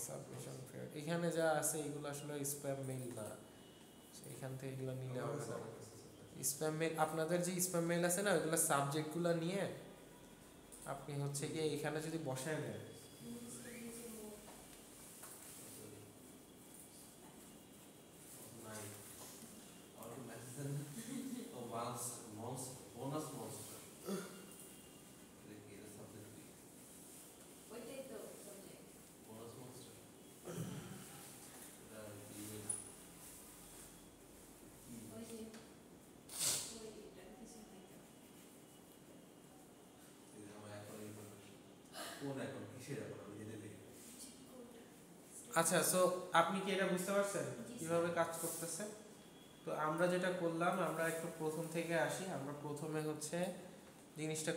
সাবমিশন ফেয়ার এখানে যা আছে এগুলো আসলে স্প্যাম মেইল না, এখান থেকে এগুলো নিলে হবে না। স্প্যাম মেইল আপনাদের যে স্প্যাম মেইল আছে না ওইগুলো সাবজেক্টগুলো নিয়ে আপনি হচ্ছে গিয়ে এখানে যদি বসায় দেন ওইটাই তো সাবজেক্ট। ওই যে ওইটা কিছু নাই তো। আচ্ছা, সো আপনি কি এটা বুঝতে পারছেন কিভাবে কাজ করতেছে? তো আমরা যেটা করলাম, আমরা একটু প্রথম থেকে আসি। আমরা প্রথমে হচ্ছে জিনিসটা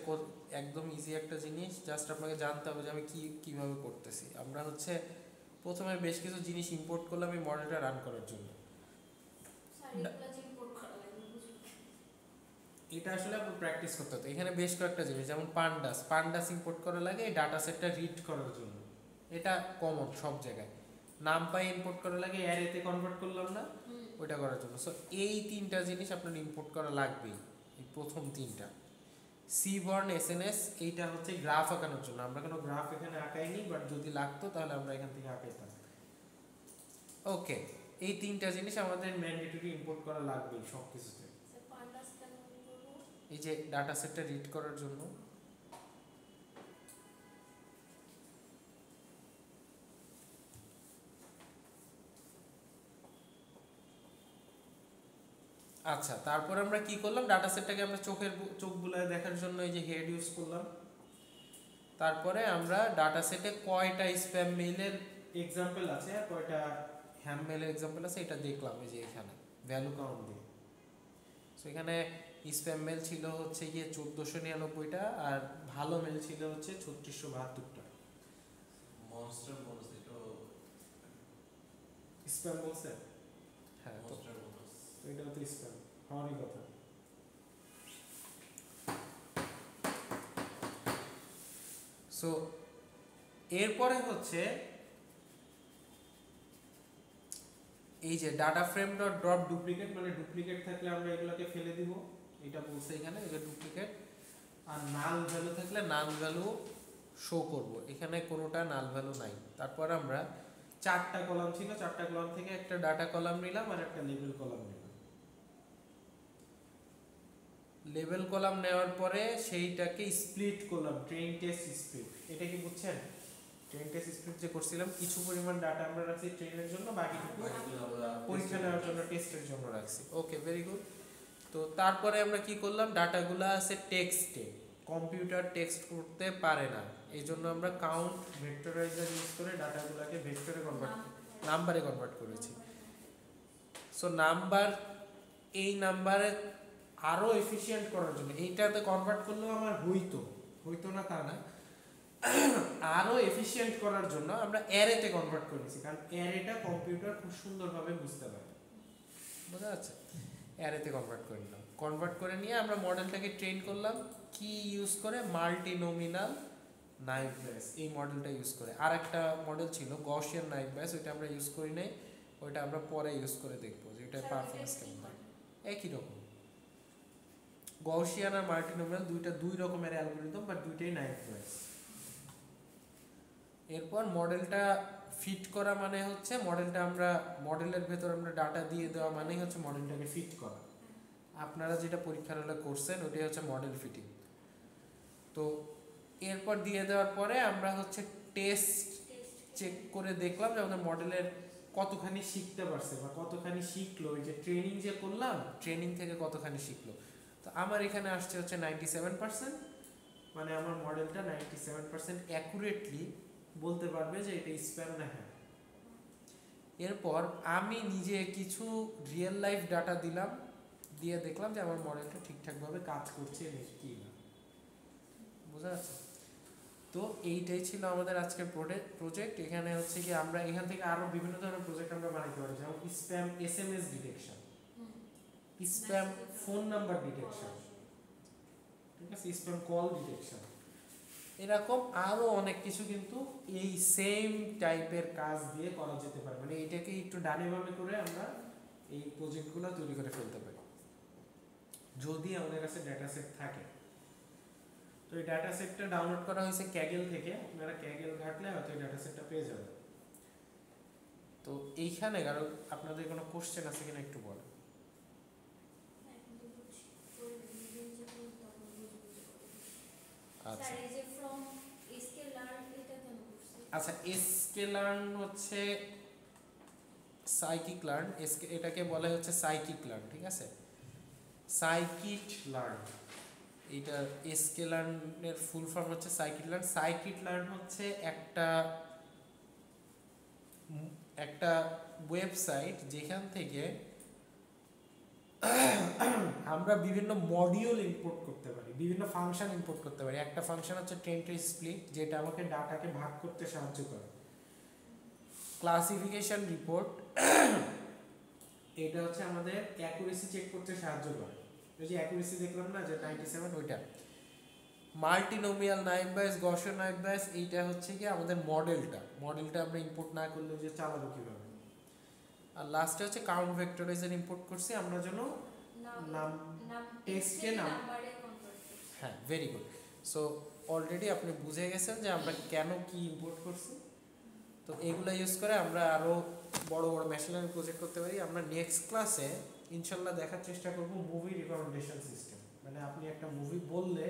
একদম ইজি একটা জিনিস, জাস্ট আপনাকে জানতে হবে যে আমি কিভাবে করতেছি। আমরা হচ্ছে প্রথমে বেশ কিছু জিনিস ইম্পোর্ট করলাম এই মডেলটা রান করার জন্য। স্যার এগুলো যে ইম্পোর্ট করা লাগবে বুঝুন। এটা আসলে আপনার প্র্যাকটিস করতে হতো। এখানে বেশ কয়েকটা জিনিস, যেমন পান্ডাস ইম্পোর্ট করা লাগে এই ডাটা সেটটা রিড করার জন্য, এটা কমন সব জায়গায়। নামপাই ইম্পোর্ট করা লাগে অ্যারেতে কনভার্ট করলাম না ওইটা করার জন্য। সো এই তিনটা জিনিস আপনার ইম্পোর্ট করা লাগবেই, এই প্রথম তিনটা। সিবর্ন এসএনএস এইটা হচ্ছে গ্রাফ আঁকানোর জন্য, আমরা কোনো গ্রাফ এখানে আঁকাইনি, বাট যদি লাগতো তাহলে আমরা এখান থেকে আঁকাইতাম। ওকে, এই তিনটা জিনিস আমাদের ম্যান্ডেটরি ইম্পোর্ট করা লাগবেই সব কিছুতে। স্যার পান্ডাস কেন করব? এই যে ডাটা সেটটা রিড করার জন্য। আচ্ছা, তারপর আমরা কি করলাম, ডাটা সেটটাকে আমরা চোখ বুলায় দেখার জন্য এই যে হেড ইউজ করলাম। তারপরে আমরা ডাটা সেটে কয়টা স্প্যাম মেইলের এক্সাম্পল আছে আর কয়টা হ্যাম মেইলের এক্সাম্পল আছে এটা দেখলাম এই যে এখানে ভ্যালু কাউন্ট দিয়ে। সো এখানে স্প্যাম মেল ছিল হচ্ছে গিয়ে 1499টা আর ভালো মেল ছিল হচ্ছে 3672টা। মনস্টার বোনাস এটা স্প্যাম বলছে? হ্যাঁ, তো মনস্টার বোনাস এটাও তো স্প্যাম হওয়ারই কথা। সো এরপরে হচ্ছে এই যে data frame dot drop duplicate, মানে ডুপ্লিকেট থাকলে আমরা এগুলোকে ফেলে দিব, এটা বলছে এখানে এই যে ডুপ্লিকেট। আর নাল ভ্যালু থাকলে নাল ভ্যালু শো করব, এখানে কোনোটা নাল ভ্যালু নাই। তারপর আমরা চারটা কলাম ছিল, চারটা কলাম থেকে একটা ডাটা কলাম নিলাম আর একটা লেবেল কলাম নিলাম। লেবেল কলাম নেওয়ার পরে সেইটাকে স্প্লিট করলাম, ট্রেন টেস্ট স্প্লিট। এটা কি বুঝছেন? ট্রেন টেস্ট স্প্লিট যে করছিলাম, কিছু পরিমাণ ডাটা আমরা রাখছি ট্রেনের জন্য, বাকিটুকু পরীক্ষা নেওয়ার জন্য টেস্টের জন্য রাখছি। ওকে, ভেরি গুড। তো তারপরে আমরা কি করলাম, ডাটাগুলো আছে টেক্সটে, কম্পিউটার টেক্সট করতে পারে না, এই জন্য আমরা কাউন্ট ভেক্টরাইজার ইউজ করে ডাটাগুলোকে ভেক্টরে নাম্বারে কনভার্ট করেছি। সো নাম্বার, এই নাম্বারে আরো এফিশিয়েন্ট করার জন্য, এইটাতে কনভার্ট করলেও আমার হইতো না তা না, আরো এফিশিয়েন্ট করার জন্য আমরা অ্যারেতে কনভার্ট করেছি, কারণ অ্যারেটা কম্পিউটার খুব সুন্দরভাবে বুঝতে পারে। বোঝা যাচ্ছে? অ্যারেতে কনভার্ট করে নিলাম, কনভার্ট করে নিয়ে আমরা মডেলটাকে ট্রেন করলাম কি ইউজ করে, মাল্টিনোমিনাল নাইভ ব্যাস, এই মডেলটা ইউজ করে। আর একটা মডেল ছিল গসিয়ান নাইভ ব্যাস, ওইটা আমরা ইউজ করি নাই, ওইটা আমরা পরে ইউজ করে দেখবো যে ওইটার পারফরমেন্স কেমন হয়। একই রকম গসিয়ান আর মাল্টিনোমিয়াল দুই রকমের অ্যালগরিদম, বাট দুইটাই নাইভ ব্যাস। এরপর মডেলটা ফিট করা মানে হচ্ছে মডেলটা আমরা মডেলের ভেতর আমরা ডাটা দিয়ে দেওয়া মানেই হচ্ছে মডেলটাকে ফিট করা। আপনারা যেটা পরীক্ষার হলে করছেন ওটাই হচ্ছে মডেল ফিটিং। তো এরপর দিয়ে দেওয়ার পরে আমরা হচ্ছে টেস্ট চেক করে দেখলাম যে আমাদের মডেলের কতখানি শিখতে পারছে বা কতখানি শিখলো, এই যে ট্রেনিং যে করলাম ট্রেনিং থেকে কতখানি শিখলো। তো আমার এখানে আসছে হচ্ছে 97%, মানে আমার মডেলটা 97% অ্যাকুরেটলি বলতে পারবে যে এটা স্প্যাম না হ্যাঁ। এরপর আমি নিজে কিছু রিয়েল লাইফ ডাটা দিলাম, দিয়ে দেখলাম যে আমার মডেলটা ঠিকঠাকভাবে কাজ করছে কি না। বোঝা যাচ্ছে? তো এইটাই ছিল আমাদের আজকের প্রজেক্ট। এখানে হচ্ছে কি আমরা এখান থেকে আরো বিভিন্ন ধরনের প্রজেক্ট আমরা বানাইতে পারি, যেমন spam SMS detection, spam phone number detection, ঠিক আছে, স্প্যাম কল ডিটেকশন, এরকম আরও অনেক কিছু কিন্তু এই সেম টাইপের কাজ দিয়ে করা যেতে পারে, মানে এটাকে একটু ডানেভাবে করে আমরা এই প্রজেক্টগুলো তৈরি করে ফেলতে পারি যদি আমাদের কাছে ডাটা সেট থাকে। তো এই ডাটা সেটটা ডাউনলোড করা হয়েছে ক্যাগেল থেকে, আপনারা ক্যাগেল ঘাটলে হয়তো এই ডাটা সেটটা পেয়ে যাবেন। তো এইখানে কারো আপনাদের কোনো কোশ্চেন আছে কিনা একটু বলেন। এখন তো বুঝছি, করে নিজে নিজে করুন, তখন বুঝে বুঝে করুন। আচ্ছা স্যার, এই যে from SKLearn এটা কেন করছে? আচ্ছা, স্কেলার্ন হচ্ছে সাইকিক লার্ন, এটাকে বলা হচ্ছে সাইকিক লার্ন, ঠিক আছে, সাইকিট লার্ন। এটা স্কেলার্নের ফুল ফর্ম হচ্ছে সাইকিট লার্ন। সাইকিট লার্ন হচ্ছে একটা ওয়েবসাইট যেখান থেকে আমরা বিভিন্ন মডিউল ইম্পোর্ট করতে পারি, বিভিন্ন ফাংশন ইম্পোর্ট করতে পারি। একটা ফাংশন হচ্ছে ট্রেন স্প্লিট, যেটা আমাকে ডাটাকে ভাগ করতে সাহায্য করে। ক্লাসিফিকেশন রিপোর্ট, এটা হচ্ছে আমাদের অ্যাকুরেসি চেক করতে সাহায্য করে। ওই যে অ্যাকুরেসি দেখলাম না যে 97, ওইটা। মাল্টিনোমিয়াল নাইভ বাইস, গসিয়ান নাইভ বাইস, এইটা হচ্ছে কি আমাদের মডেলটা আমরা ইম্পোর্ট না করলে যে চালাবো কিভাবে। আর লাস্টে হচ্ছে কাউন্ট ভেক্টরাইজার ইম্পোর্ট করছি আমরা জন্য নাম টেক্সটকে নাম্বারে কনভার্ট করছে। হ্যাঁ, ভেরি গুড। সো অলরেডি আপনি বুঝে গেছেন যে আমরা কেন কি ইম্পোর্ট করছি। তো এগুলো ইউজ করে আমরা আরও বড় বড় মেশিন লার্নিং প্রজেক্ট করতে পারি। আমরা নেক্সট ক্লাসে ইনশাল্লাহ দেখার চেষ্টা করব মুভি রিকমেন্ডেশন সিস্টেম, মানে আপনি একটা মুভি বললে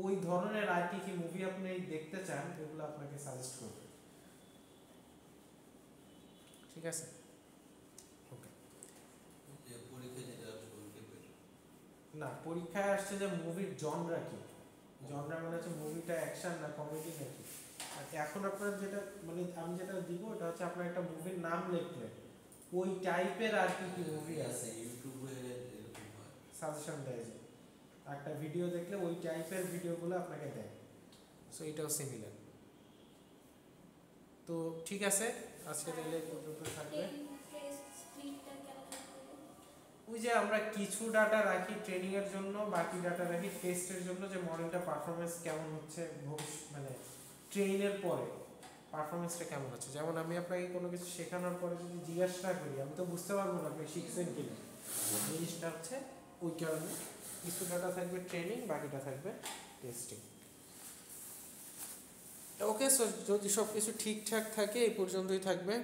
ওই ধরনের আর কি কি মুভি আপনি দেখতে চান এগুলো আপনাকে সাজেস্ট করবে, ঠিক আছে। ওকে, যে পরীক্ষায় যেটা শুরুতে পেল না পরীক্ষায় আসছে যে মুভির জনরা কি, জনরা মানে হচ্ছে মুভিটা অ্যাকশন না কমেডি নাকি। আর এখন আপনার যেটা মানে আমি যেটা দিব ওটা হচ্ছে আপনার একটা মুভির নাম লিখলে ওই টাইপের আর কি কি মুভি আছে ইউটিউবে এরকম হয়। সাজেশন দেয়, যে একটা ভিডিও দেখলে ওই টাইপের ভিডিওগুলো আপনাকে দেয়। সো এটাও সিমিলার। তো ঠিক আছে, আজকে তাহলে এই পর্যন্ত থাকবে। স্প্লিটটা কেন করতে? ওই যে আমরা কিছু ডাটা রাখি ট্রেনিং এর জন্য, বাকি ডাটা রাখি টেস্টের জন্য, যে মডেলটা পারফরমেন্স কেমন হচ্ছে মানে ট্রেনের পরে পারফরমেন্সটা কেমন হচ্ছে। যেমন আমি আপনাকে কোনো কিছু শেখানোর পরে যদি জিজ্ঞাসা করি আমি তো বুঝতে পারবো না আপনি শিখছেন কিনা। জিনিসটা হচ্ছে ওই কারণে কিছু ডাটা থাকবে ট্রেনিং, বাকিটা থাকবে টেস্টিং। ওকে, সো যদি সব কিছু ঠিকঠাক থাকে এই পর্যন্তই থাকবে।